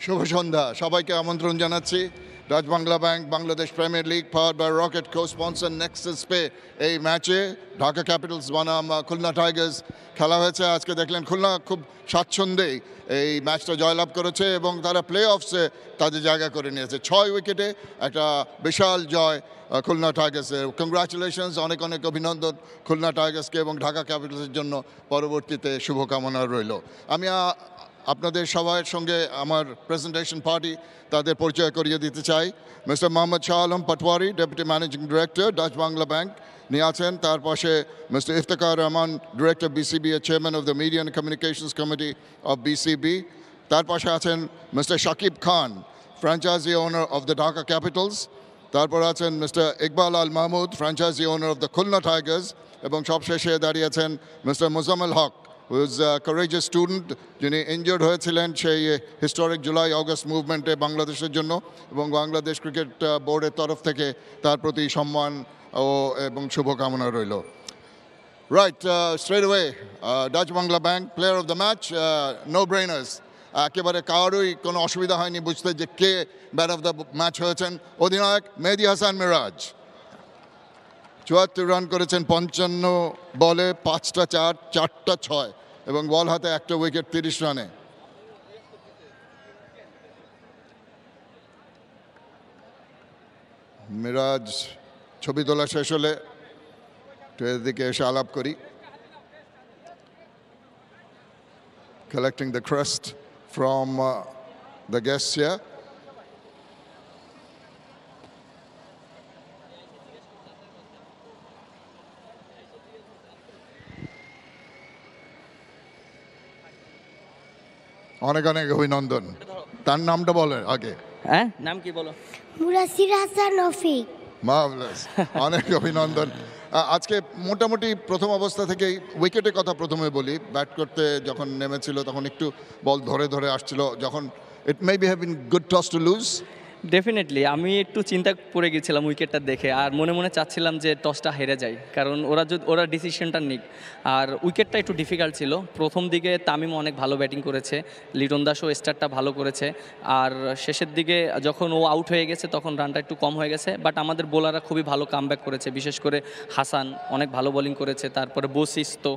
শুভ সন্ধ্যা সবাইকে আমন্ত্রণ জানাচ্ছি Dutch Bangla bank Bangladesh Premier League powered by Rocket co sponsor Nexus Pay এই ম্যাচে ঢাকা ক্যাপিটালস বনাম খুলনা টাইগার্স খেলা হয়েছে। আজকে দেখলেন খুলনা খুব স্বাচ্ছন্দ্যেই এই ম্যাচটা জয়লাভ করেছে এবং তারা প্লে অফসে তাদের জায়গা করে নিয়েছে। 6 উইকেটে একটা বিশাল জয় খুলনা টাইগার্সের। কংগ্রাচুলেশনস, অনেক অনেক অভিনন্দন খুলনা টাইগার্সকে এবং ঢাকা ক্যাপিটালসের জন্য পরবর্তীতে শুভকামনা রইল। আমি আপনাদের সবার সঙ্গে আমার প্রেজেন্টেশন পার্টি তাদের পরিচয় করিয়ে দিতে চাই। Mister Mohammad Shah Alam Patwari, deputy managing director Dutch Bangla bank নিয়ে আছেন। তার পাশে mister Iftekhar Rahman, director BCB, chairman of the media and communications committee of BCB. তার পাশে আছেন mister Shakib Khan, franchise owner of the Dhaka Capitals. তারপর আছেন mister Iqbal Al Mahmud, franchise owner of the Khulna Tigers. এবং সবশেষে দাঁড়িয়েছেন mister Muzammel Haque, who is a courageous student, যিনি ইনজিওর্ড হয়েছিলেন সেই হিস্টোরিক জুলাই অগস্ট মুভমেন্টে বাংলাদেশের জন্য, এবং বাংলাদেশ ক্রিকেট বোর্ডের তরফ থেকে তার প্রতি সম্মান এবং শুভকামনা রইল। Right, straight way Dutch Bangla bank player of the match, no brainers. একেবারে কারোই কোনো অসুবিধা হয়নি বুঝতে যে কে ম্যান অফ দ্য ম্যাচ হয়েছেন। অধিনায়ক মেহেদী হাসান মিরাজ 74 রান করেছেন 55 বলে, 5টা 4, 4টা 6 এবং বল হাতে একটা উইকেট 30 রানে। মিরাজ ছবি তোলা শেষ হলে এর দিকে এসে আলাপ করি। Collecting the crest from the guests here. অনেক অনেক অভিনন্দন। তার নামটা বলে আগে। হ্যাঁ, নাম কি বলো? মুরাসির হাসান রফিক। মার্ভেলাস, অনেক অভিনন্দন। আজকে মোটামুটি প্রথম অবস্থা থেকেই উইকেটের কথা প্রথমে বলি। ব্যাট করতে যখন নেমেছিল তখন একটু বল ধরে ধরে আসছিল, যখন it may be have been good toss to lose. Definitely আমি একটু চিন্তা পড়ে গেছিলাম উইকেটটা দেখে, আর মনে মনে চাচ্ছিলাম যে টসটা হেরে যায়, কারণ ওরা ডিসিশনটা নিক। আর উইকেটটা একটু ডিফিকাল্ট ছিল। প্রথম দিকে তামিম অনেক ভালো ব্যাটিং করেছে, লিটন দাসও স্টার্টটা ভালো করেছে, আর শেষের দিকে যখন ও আউট হয়ে গেছে তখন রানটা একটু কম হয়ে গেছে। বাট আমাদের বোলাররা খুবই ভালো কামব্যাক করেছে, বিশেষ করে হাসান অনেক ভালো বোলিং করেছে, তারপরে বসিস তো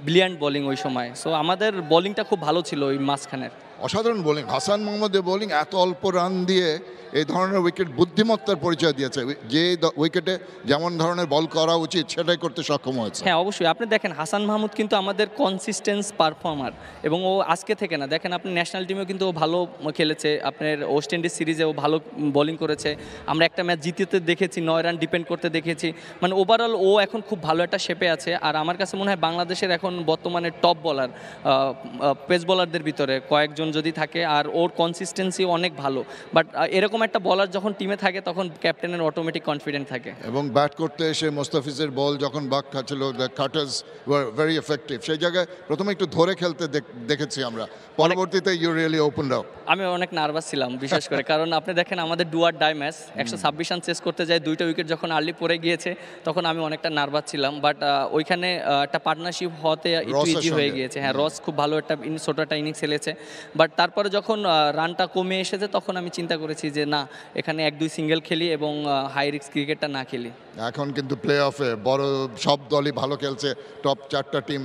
ব্রিলিয়ান্ট বোলিং ওই সময়। সো আমাদের বোলিংটা খুব ভালো ছিল ওই মাঝখানের। অসাধারণ বোলিং, হাসান মোহাম্মদের বোলিং এত অল্প রান দিয়ে এই ধরনের উইকেট বুদ্ধিমত্তার পরিচয় দিয়েছে। যে উইকেটে যেমন ধরনের বল করা উচিত সেটাই করতে সক্ষম হয়েছে। হ্যাঁ, অবশ্যই। আপনি দেখেন হাসান মাহমুদ কিন্তু আমাদের কনসিস্টেন্স পারফর্মার, এবং ও আজকে থেকে না, দেখেন আপনি ন্যাশনাল টিমেও কিন্তু ও ভালো খেলেছে। আপনার ওয়েস্ট ইন্ডিজ সিরিজে ও ভালো বোলিং করেছে। আমরা একটা ম্যাচ জিততে দেখেছি, 9 রান ডিপেন্ড করতে দেখেছি। মানে ওভারঅল ও এখন খুব ভালো একটা শেপে আছে। আর আমার কাছে মনে হয় বাংলাদেশের এখন বর্তমানে টপ বলার, পেস বোলারদের ভিতরে কয়েকজন যদি থাকে, আর ওর কনসিস্টেন্সি অনেক ভালো। বাট এরকম একটা বলার যখন টিমে থাকে তখন ক্যাপ্টেনের অটোমেটিক কনফিডেন্ট থাকে। এবং ব্যাট করতে এসে মোস্তাফিজের বল যখন বাক খাচ্ছিল, the cutters were very effective. সেই জায়গায় প্রথমে একটু ধরে খেলতে দেখেছি আমরা, পরবর্তীতে ইউ রিয়েলি ওপেনড আপ। আমি অনেক নার্ভাস ছিলাম বিশেষ করে, কারণ আপনি দেখেন আমাদের do or die match, 126 run chase করতে যায়, 2টা উইকেট যখন আর্লি পড়ে গিয়েছে তখন আমি অনেকটা নার্ভাস ছিলাম। বাট ওইখানে একটা পার্টনারশিপ হতে একটু ইজি হয়ে গিয়েছে। হ্যাঁ, রস খুব ভালো একটা ছোট একটা ইনিংস খেলেছে। বাট তারপরে যখন রানটা কমে এসেছে তখন আমি চিন্তা করেছি যে না, এখানে 1-2 সিঙ্গেল খেলি এবং হাই রিস্ক ক্রিকেটটা না খেলি। এখন কিন্তু প্লে অফে বড় সব দলই ভালো খেলছে, টপ 4টা টিম।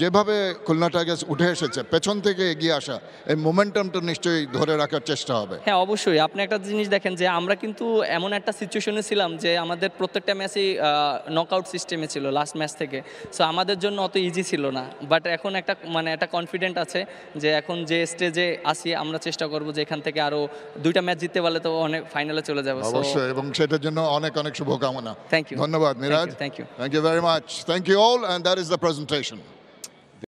যেভাবে খুলনা টাইগার্স উঠে এসেছে, পেছন থেকে এগিয়ে আসা, এই মোমেন্টামটা নিশ্চয়ই ধরে রাখার চেষ্টা হবে। হ্যাঁ, অবশ্যই। আপনি একটা জিনিস দেখেন যে আমরা কিন্তু এমন একটা সিচুয়েশনে ছিলাম যে আমাদের প্রত্যেকটা ম্যাচই নকআউট সিস্টেমে ছিল লাস্ট ম্যাচ থেকে। সো আমাদের জন্য অত ইজি ছিল না। বাট এখন একটা কনফিডেন্ট আছে যে এখন যে স্টেজে আসি আমরা চেষ্টা করব যে এখান থেকে আরও 2টা ম্যাচ জিততে পারলে তো অনেক ফাইনালে চলে যাবে। অবশ্যই, এবং সেটার জন্য অনেক অনেক শুভকামনা। Thank you. ধন্যবাদ Miraz. Thank you very much. Thank you all, and that is the presentation.